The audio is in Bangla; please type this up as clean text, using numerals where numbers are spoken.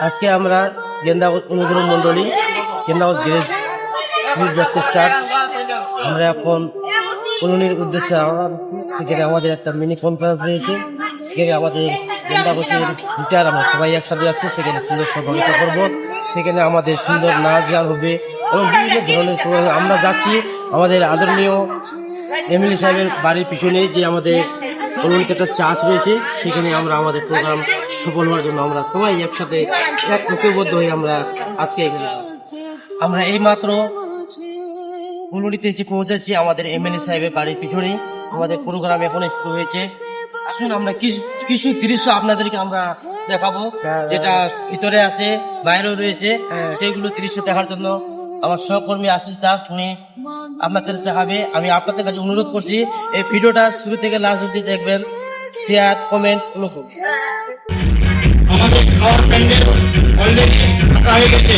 আজকে আমরা গেন্দাগঞ্জ অনুগ্রহ মন্ডলী গেন্দাগঞ্জ গ্যারেজ চার্চ আমরা এখন কলোনির উদ্দেশ্যে সেখানে আমাদের একটা মিনি কনফারেন্স রয়েছে। সেখানে আমাদের গেন্দাগঞ্জের গিটার আমরা সবাই একসাথে যাচ্ছি, সেখানে সুন্দর সহযোগিতা করবো। সেখানে আমাদের সুন্দর নাচ গান হবে এবং বিভিন্ন ধরনের প্রোগ্রাম। আমরা যাচ্ছি আমাদের আদরণীয় এমএলএ সাহেবের বাড়ির পিছনে যে আমাদের কলোনিতে একটা চার্চ রয়েছে, সেখানে আমরা আমাদের প্রোগ্রাম সফল হওয়ার জন্য আমরা সবাই একসাথে ঐক্যবদ্ধ হয়ে আমরা আজকে এখানে আমরা এইমাত্র কলোনিতে এসে পৌঁছেছি আমাদের এমএলএ সাহেবের বাড়ির পিছনে। আমাদের প্রোগ্রাম এখন শুরু হয়েছে। আসুন আমরা কিছু দৃশ্য আপনাদেরকে আমরা দেখাবো, যেটা ভিতরে আছে বাইরেও রয়েছে। সেইগুলো দৃশ্য দেখার জন্য আমার সহকর্মী আশিস দাস উনি আপনাদের দেখাবে। আমি আপনাদের কাছে অনুরোধ করছি এই ভিডিওটা শুরু থেকে লাস্ট অবধি দেখবেন, শেয়ার কমেন্ট লক্ষ্য। আমাদের অলরেডি ফাঁকা হয়ে গেছে।